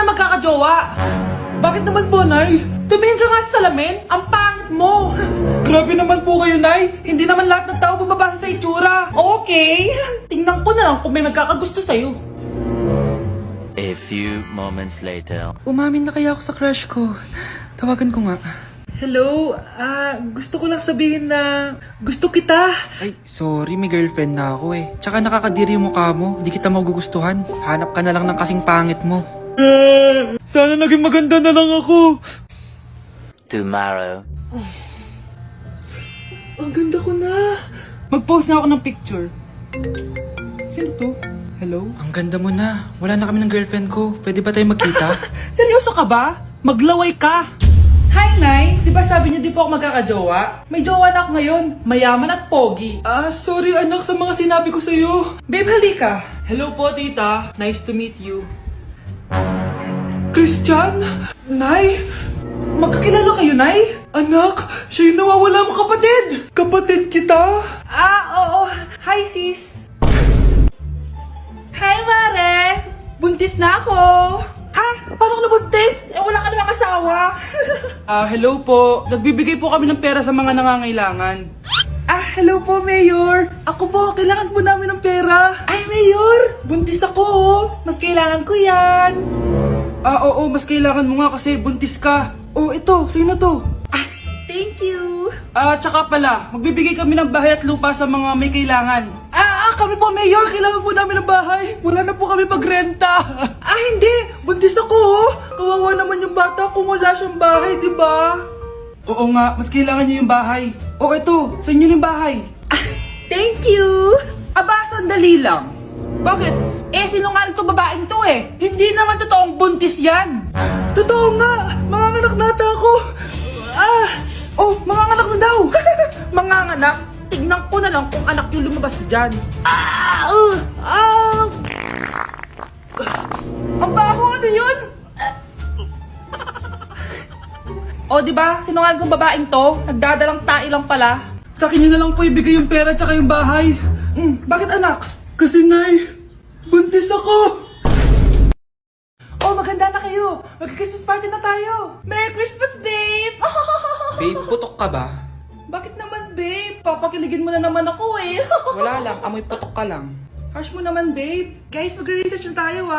na magkakajowa. Bakit naman po, Nay? Tumingin ka nga sa salamin. Ang pangit mo. Grabe naman po kayo, Nay. Hindi naman lahat ng tao bumabasa sa itsura. Okay. Tingnan ko na lang kung may magkakagusto sa'yo. A few moments later. Umamin na kaya ako sa crush ko. Tawagan ko nga. Hello, gusto ko lang sabihin na gusto kita. Ay, sorry, may girlfriend na ako eh. Tsaka nakakadiri yung mukha mo, di kita magugustuhan. Hanap ka na lang ng kasing pangit mo. Sana naging maganda na lang ako. Tomorrow. Ang ganda ko na. Mag-post na ako ng picture. Sino to? Hello? Ang ganda mo na. Wala na kami ng girlfriend ko. Pwede ba tayo magkita? Seryoso ka ba? Maglaway ka. Hi, Nay! Di ba sabi niyo di po ako magkakajowa? May jowa na ako ngayon. Mayaman at pogi. Sorry anak sa mga sinabi ko sa'yo. Babe, halika. Hello po, tita. Nice to meet you. Christian? Nay? Magkakilala kayo, Nay? Anak, siya yung nawawala mo kapatid. Kapatid kita? Oo. Hi, sis. Hi, Mare! Buntis na ako! Ha? Paano ka nabuntis? Wala ka namang asawa! Hello po. Nagbibigay po kami ng pera sa mga nangangailangan. Hello po, Mayor! Ako po, kailangan po namin ng pera. Ay, Mayor! Buntis ako, oh! Mas kailangan ko yan! Oo, mas kailangan mo nga kasi buntis ka. Oh, ito, sa'yo na to. Thank you! Tsaka pala, magbibigay kami ng bahay at lupa sa mga may kailangan. Kami po, Mayor! Kailangan po namin ng bahay! Wala na po kami pagrenta! Hindi! Buntis ako, oh! Kawawa naman yung bata kung wala siyang bahay, di ba? Oo nga, mas kailangan niyo yung bahay. O ito, sa inyo yung bahay. Thank you! Sandali lang. Bakit? Sinungaling to babaeng to eh. Hindi naman totoong buntis yan. Totoo nga! Manganganak nata ako! Manganganak na daw! Manganganak? Tignan ko na lang kung anak yung lumabas dyan. Ang baho, ano yun? Diba? Sinungaling kong babaeng to, nagdadalang tae lang pala. Sa akin nyo na lang po ibigay yung pera tsaka yung bahay. Bakit anak? Kasi Nay, buntis ako. Maganda na kayo. Mag-Christmas party na tayo. Merry Christmas, babe! Babe, putok ka ba? Bakit naman, babe? Papakiligin mo na naman ako eh. Wala lang, amoy putok ka lang. Harsh mo naman, babe. Guys, mag-research na tayo,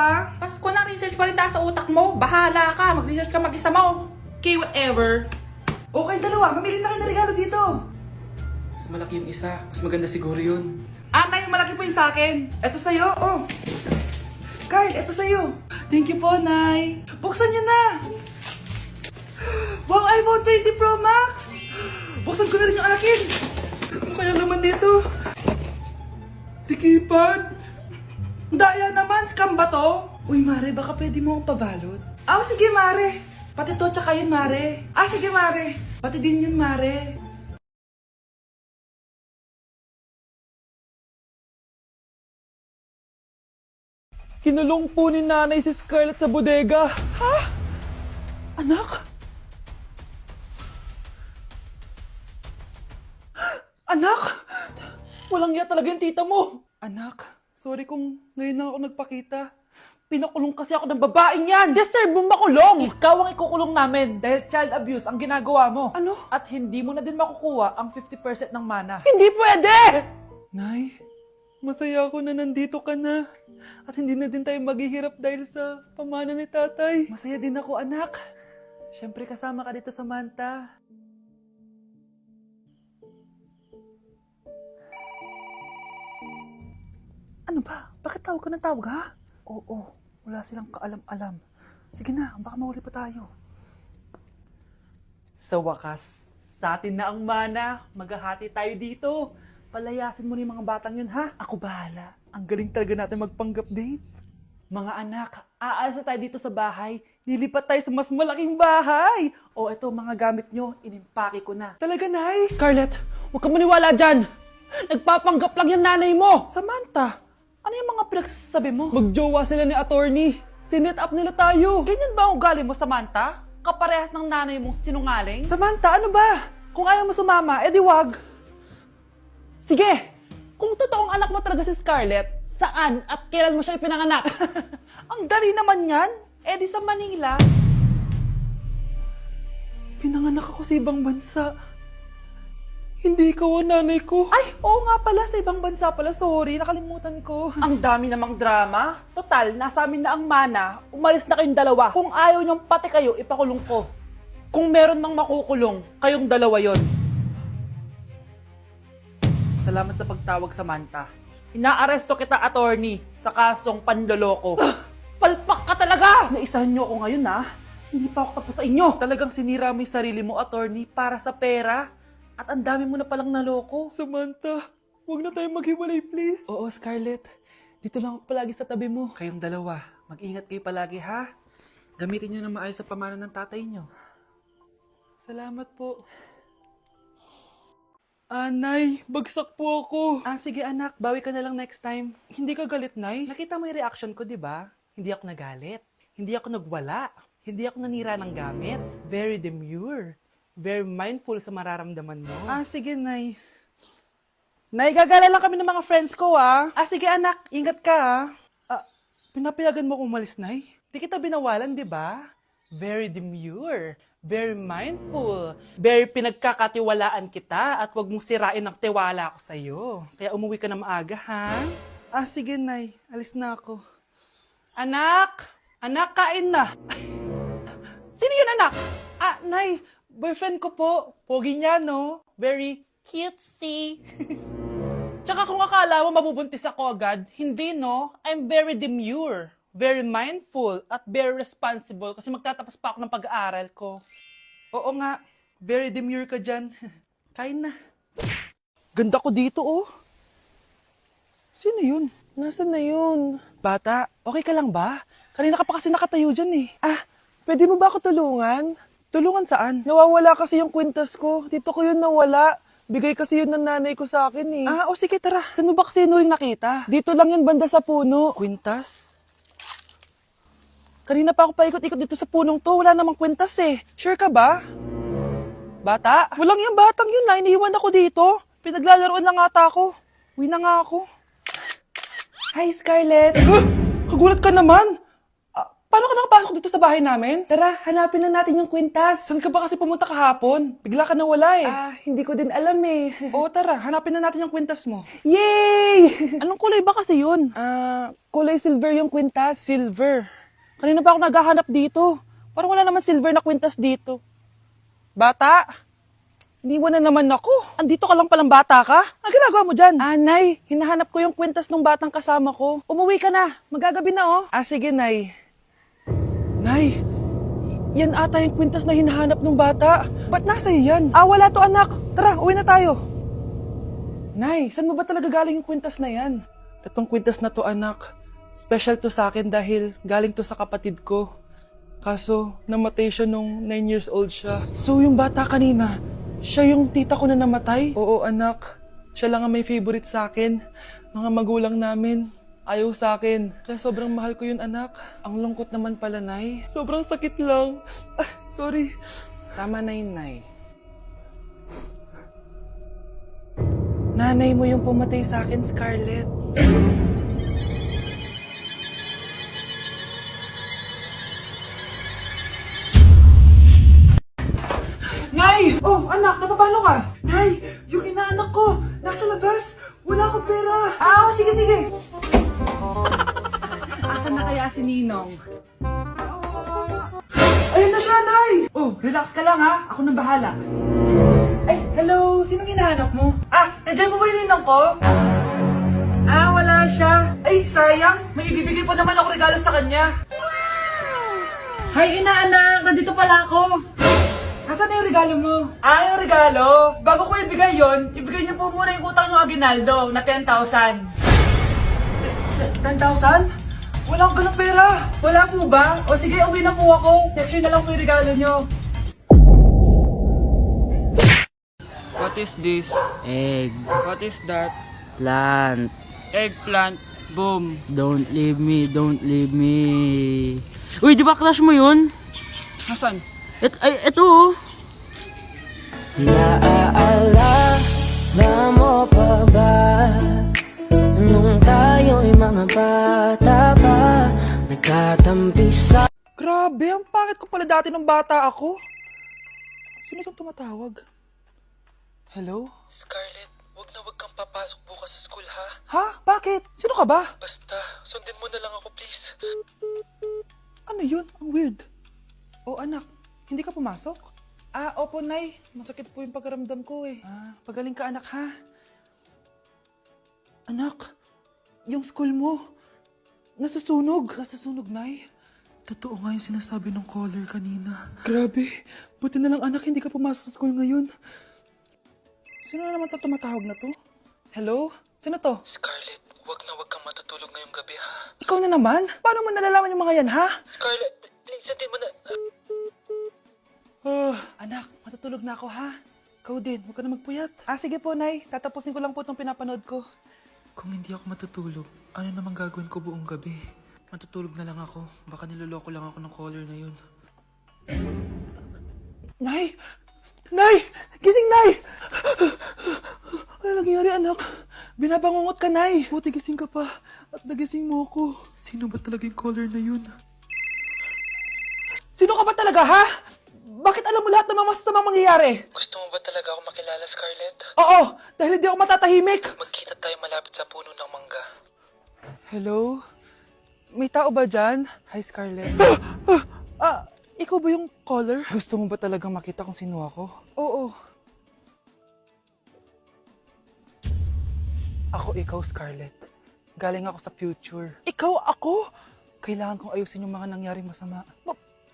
Pasko na, research pa rin tayo sa utak mo. Bahala ka. Mag-research ka mag-isa mo. Okay, whatever. Okay, dalawa. Mamili na kayo ng regalo dito. Mas malaki yung isa, mas maganda siguro yun. Nay, yung malaki po yung sa akin. Ito sa'yo, Kyle, ito sa'yo. Thank you po, Nay. Buksan niyo na. Wow, iPhone 20 Pro Max. Buksan ko na rin yung akin. Ano kaya naman dito? Tikipan. Daya naman, scam ba to? Uy, Mare, baka pwede mo akong pabalot. Sige, Mare. Pati to, tsaka yun, Mare. Sige, Mare. Pati din yun, Mare. Kinulong po ni nanay si Scarlett sa bodega. Ha? Anak? Anak? Walang iya talaga yung tita mo. Anak, sorry kung ngayon na ako nagpakita. Pinakulong kasi ako ng babaeng yan! Deserve mo makulong! Ikaw ang ikukulong namin dahil child abuse ang ginagawa mo. Ano? At hindi mo na din makukuha ang 50% ng mana. Hindi pwede! Nay, masaya ako na nandito ka na. At hindi na din tayo maghihirap dahil sa pamana ni tatay. Masaya din ako, anak. Siyempre kasama ka dito sa Manta. Ano ba? Bakit tawag ka ng tawag, ha? Oo, wala silang kaalam-alam. Sige na, baka mahuli pa tayo. Sa wakas, sa atin na ang mana. Maghahati tayo dito. Palayasin mo na yung mga batang yun, ha? Ako bahala. Ang galing talaga natin magpanggap, babe. Mga anak, aalis na tayo dito sa bahay. Lilipat tayo sa mas malaking bahay. Eto, mga gamit nyo, inimpake ko na. Talaga, Nay? Scarlett, huwag ka maniwala dyan. Nagpapanggap lang yung nanay mo. Samantha, ano yung mga pinagsasabi mo? Magjowa sila ni attorney. Sinet up nila tayo. Ganyan ba ang ugali mo, Samantha? Kaparehas ng nanay mong sinungaling? Samantha, ano ba? Kung ayaw mo sumama, edi wag. Sige, kung totoong anak mo talaga si Scarlett, saan at kailan mo siya ipinanganak? Ang dali naman yan. Eh di sa Manila. Pinanganak ako sa ibang bansa. Hindi ikaw ang nanay ko. Ay, oo nga pala, sa ibang bansa pala. Sorry, nakalimutan ko. Ang dami namang drama. Total, nasa amin na ang mana. Umalis na kayong dalawa. Kung ayaw niyong pati kayo, ipakulong ko. Kung meron mang makukulong, kayong dalawa yon. Salamat sa pagtawag, Samantha. Inaaresto kita, attorney, sa kasong panloloko. Palpak ka talaga! Naisahan niyo ako ngayon, ha? Hindi pa ako tapos sa inyo. Talagang sinira mo yung sarili mo, attorney, para sa pera. At ang dami mo na palang naloko. Samantha, huwag na tayong maghiwalay, please. Oo, Scarlett. Dito lang ako palagi sa tabi mo. Kayong dalawa, mag-ingat kayo palagi, ha? Gamitin niyo na maayos sa pamana ng tatay niyo. Salamat po. Nay, bagsak po ako. Sige anak, bawi ka na lang next time. Hindi ka galit, Nay? Nakita mo yung reaction ko, di ba? Hindi ako nagalit. Hindi ako nagwala. Hindi ako nanira ng gamit. Very demure. Very mindful sa mararamdaman mo. Sige, Nay. Nay, gagala lang kami ng mga friends ko, sige, anak. Ingat ka, pinapayagan mo kong umalis, Nay? Di kita binawalan, di ba? Very demure. Very mindful. Very pinagkakatiwalaan kita at wag mong sirain ang tiwala ko sa'yo. Kaya umuwi ka na maaga, ha? Sige, Nay. Alis na ako. Anak! Anak, kain na! Sino yun, anak? Nay, boyfriend ko po. Pogi niya, no? Very cutesy. Tsaka kung akala mo mabubuntis ako agad, hindi, no? I'm very demure, very mindful, at very responsible kasi magtatapos pa ako ng pag-aaral ko. Oo nga, very demure ka dyan. Kain na. Ganda ko dito, oh. Sino yun? Nasaan na yun? Bata, okay ka lang ba? Kanina ka pa kasi nakatayo dyan, eh. Pwede mo ba ako tulungan? Tulungan saan? Nawawala kasi yung kwintas ko. Dito ko yun nawala. Bigay kasi yun ng nanay ko sa akin eh. Sige tara. Saan mo ba kasi yun uling nakita? Dito lang yun banda sa puno. Kwintas? Kanina pa ako paikot-ikot dito sa punong to. Wala namang kwintas eh. Sure ka ba? Bata? Walang yung batang yun na. Iniwan ako dito. Pinaglalaroan lang ata ako. Uwi na nga ako. Hi, Scarlett. Kagulat ka naman. Paano ka nakapasok dito sa bahay namin? Tara, hanapin na natin yung kwintas. Saan ka ba kasi pumunta kahapon? Bigla ka nawala eh. Hindi ko din alam eh. Oo, tara, hanapin na natin yung kwintas mo. Yay! Anong kulay ba kasi yun? Kulay silver yung kwintas. Silver? Kanina pa ako naghahanap dito. Parang wala naman silver na kwintas dito. Bata? Iniwan na naman ako. Andito ka lang palang bata ka? Ang ginagawa mo dyan? Nay, hinahanap ko yung kwintas ng batang kasama ko. Umuwi ka na. Magagabi na oh. Sige, Nay. Nay, yan ata yung kwintas na hinahanap ng bata. Ba't nasa iyo yan? Wala to anak. Tara, uwi na tayo. Nay, saan mo ba talaga galing yung kwintas na yan? Itong kwintas na to anak, special to sa akin dahil galing to sa kapatid ko. Kaso, namatay siya nung 9 years old siya. So yung bata kanina, siya yung tita ko na namatay? Oo anak, siya lang ang may favorite sa akin. Mga magulang namin. Ayaw sa akin. Kaya sobrang mahal ko yun, anak. Ang lungkot naman pala, Nay. Sobrang sakit lang. Sorry. Tama na yun, Nay. Nanay mo yung pumatay sa akin, Scarlett. Nay! Oh, anak, napapalo ka? Nay, yung inaanak ko, nasa labas. Wala akong pera. Sige. Asan na kaya si Ninong? Ayun na siya, Nay! Oh, relax ka lang ha. Ako nang bahala. Ay, hello. Sinong hinahanap mo? Nandiyan mo ba yung Ninong ko? Wala siya. Ay, sayang. May ibibigay pa naman ako regalo sa kanya. Hi, inaanak. Nandito pala ako. Asan na yung regalo mo? Yung regalo? Bago ko ibigay yon, ibigay niyo po muna yung utang yung Aguinaldo na 10,000. 10,000? Wala akong ganang pera. Wala po ba? O sige, uwi na po ako. Next year na lang po yung regalo niyo. What is this? Egg, What is that? plant, Eggplant. Boom. don't leave me, don't leave me. Uy, di ba crush mo yun? Nasaan? Ito oh. Naaalala mo pa ba nung tayo'y mga bata pa nagkatampi sa... Grabe, ang pangit ko pala dati ng bata ako. Sino itong tumatawag? Hello? Scarlett, wag na wag kang papasok bukas sa school ha. Ha? Bakit? Sino ka ba? Basta, sundin mo na lang ako please. Ano yun? Ang weird. Oh anak, hindi ka pumasok? Opo Nay. Masakit po yung pagkaramdam ko eh. Pagaling ka anak ha. Anak, yung school mo, nasusunog. Nasusunog, Nay? Totoo nga yung sinasabi ng caller kanina. Grabe. Buti na lang anak, hindi ka pumasok sa school ngayon. Sino na naman tumatawag na to? Hello? Sino to? Scarlett, wag na wag kang matutulog ngayong gabi ha. Ikaw na naman? Paano mo nalalaman yung mga yan, ha? Scarlett, please sundin mo na... Anak, matutulog na ako, ha? Ikaw din, huwag ka na magpuyat. Sige po, Nay. Tatapusin ko lang po itong pinapanood ko. Kung hindi ako matutulog, ano namang gagawin ko buong gabi? Matutulog na lang ako. Baka niloloko lang ako ng caller na yun. Nay! Nay! Gising, Nay! Ano nangyari, anak? Binabangungot ka, Nay. Buti gising ka pa. At nagising mo ako. Sino ba talaga yung caller na yun? Sino ka ba talaga, ha? Bakit alam mo lahat ng mga masasamang mangyayari? Gusto mo ba talaga ako makilala, Scarlett? Oo, dahil hindi ako matatahimik. Magkita tayo malapit sa puno ng mangga. Hello? May tao ba dyan? Hi, Scarlett. Ikaw ba yung caller? Gusto mo ba talagang makita kung sino ako? Oo. Ako ikaw, Scarlett. Galing ako sa future. Ikaw ako? Kailangan kong ayusin yung mga nangyaring masama.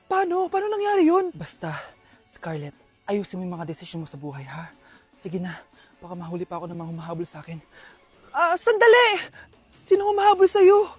Paano? Paano nangyari yun? Basta, Scarlett, ayusin mo yung mga desisyon mo sa buhay, ha? Sige na, baka mahuli pa ako ng mga humahabol sa akin. Sandali! Sino humahabol sa'yo?